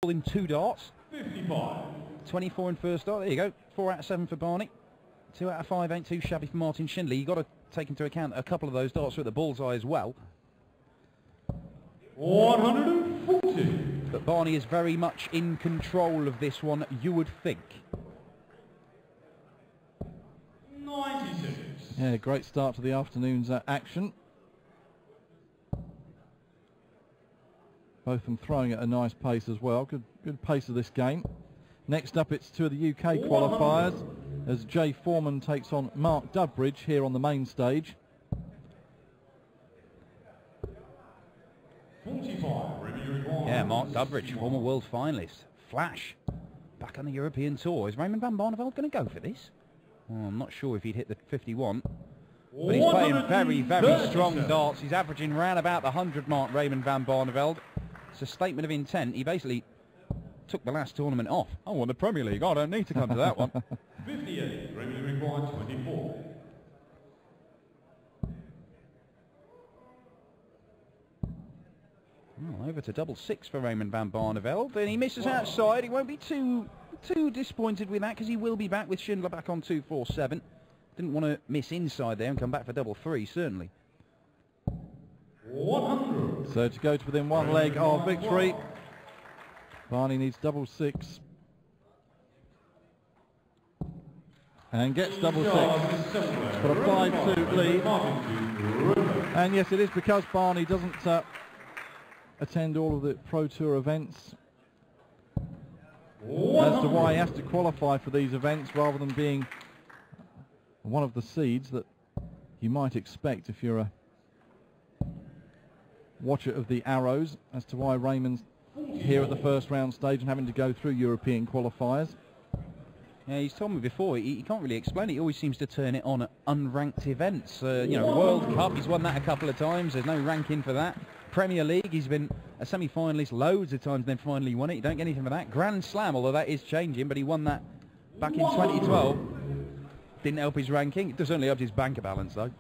in 2 darts. 55. 24 in first dart. There you go. 4 out of 7 for Barney. 2 out of 5 ain't too shabby for Martin Schindler. You've got to take into account a couple of those darts were at the bullseye as well. 140. But Barney is very much in control of this one, you would think. 96. Yeah, great start to the afternoon's action. Both of them throwing at a nice pace as well. Good pace of this game. Next up, it's 2 of the UK qualifiers as Jay Foreman takes on Mark Dudbridge here on the main stage. 45. Yeah, Mark Dudbridge, former world finalist. Flash. Back on the European tour. Is Raymond van Barneveld going to go for this? Oh, I'm not sure if he'd hit the 51. But he's playing very, very strong darts. He's averaging round about the 100 mark, Raymond van Barneveld. It's a statement of intent. He basically took the last tournament off. I won the Premier League. I don't need to come to that one. 58. Remedy required 24. Well, over to double 6 for Raymond van Barneveld. And he misses outside. He won't be too disappointed with that because he will be back with Schindler back on 247. Didn't want to miss inside there and come back for double 3, certainly. 100. So to go to within one leg of victory, Barney needs double 6. And gets double 6 for a 5-2 lead. And yes, it is because Barney doesn't attend all of the Pro Tour events as to why he has to qualify for these events rather than being one of the seeds that you might expect if you're a watcher of the Arrows, as to why Raymond's here at the first round stage and having to go through European qualifiers. Yeah, he's told me before, he can't really explain it. He always seems to turn it on at unranked events. You know, World Cup, he's won that a couple of times. There's no ranking for that. Premier League, he's been a semi-finalist loads of times, then finally won it. You don't get anything for that. Grand Slam, although that is changing, but he won that back in 2012. Didn't help his ranking. It does only help his banker balance, though.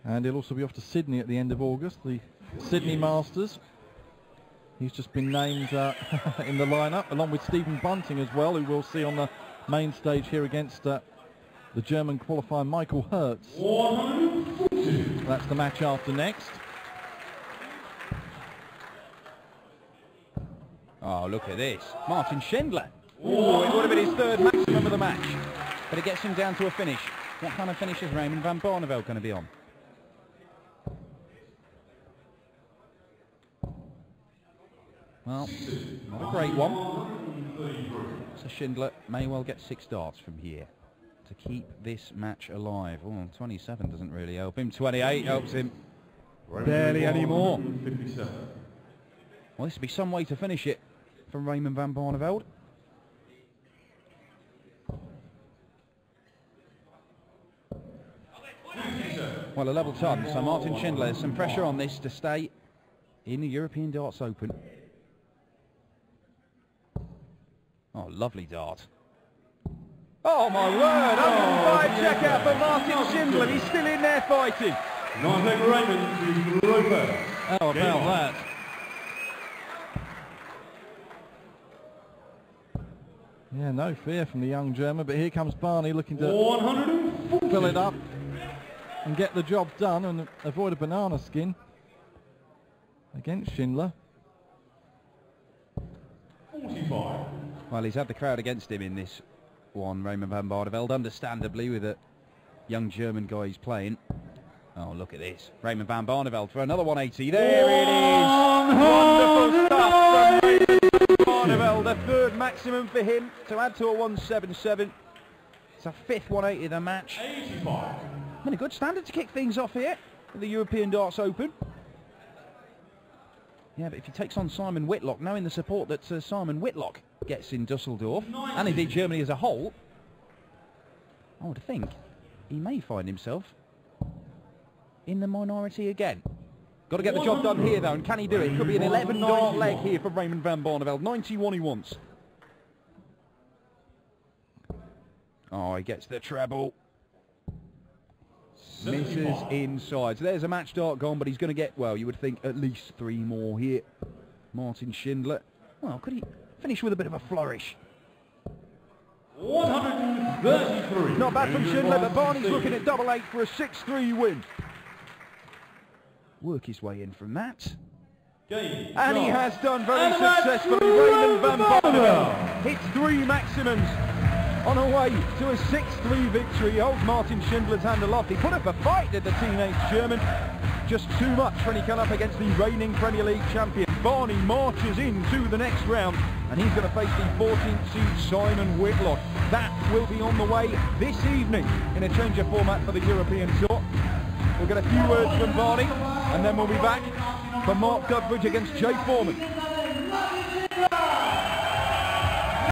And he'll also be off to Sydney at the end of August, the Sydney Masters. He's just been named in the lineup, along with Stephen Bunting as well, who we'll see on the main stage here against the German qualifier Michael Hertz. That's the match after next. Oh, look at this. Martin Schindler. Oh, it would have been his 3rd maximum of the match. But it gets him down to a finish. What kind of finish is Raymond van Barneveld going to be on? Well, not a great one. So Schindler may well get 6 darts from here to keep this match alive. Oh, 27 doesn't really help him. 28 helps him barely anymore. Well, this would be some way to finish it from Raymond van Barneveld. Well, a level ton, so Martin Schindler has some pressure on this to stay in the European Darts Open. Oh, lovely dart. Oh, my word! 105 checkout for Martin Schindler. He's still in there fighting. Nice Raymond to Roper. How about that? Yeah, no fear from the young German, but here comes Barney looking to 140. fill it up and get the job done and avoid a banana skin against Schindler. 45. Well, he's had the crowd against him in this one, Raymond van Barneveld, understandably, with a young German guy he's playing. Oh, look at this. Raymond van Barneveld for another 180. There it is! Wonderful stuff from Raymond van Barneveld. The 3rd maximum for him to add to a 177. It's a 5th 180 of the match. 85. And a good standard to kick things off here at the European Darts Open. Yeah, but if he takes on Simon Whitlock, knowing the support that Simon Whitlock gets in Dusseldorf, and indeed Germany as a whole, I would think he may find himself in the minority again. Got to get the job done here, though, and can he do it? It could be an 11-dart leg here for Raymond van Barneveld. 91 he wants. Oh, he gets the treble. Misses inside. So there's a match dart gone, but he's going to get, well, you would think at least 3 more here. Martin Schindler. Well, could he finish with a bit of a flourish? 133. Not bad from Schindler, but Barney's looking at double 8 for a 6-3 win. Work his way in from that. And he has done very successfully. Raymond van Barneveld hits 3 maximums on a way to a 6-3 victory. He holds Martin Schindler's hand aloft. He put up a fight, did the teenage German. Just too much when he came up against the reigning Premier League champion. Barney marches into the next round, and he's going to face the 14th seed Simon Whitlock. That will be on the way this evening in a change of format for the European Tour. We'll get a few words from Barney, and then we'll be back for Mark Dudbridge against Jay Foreman.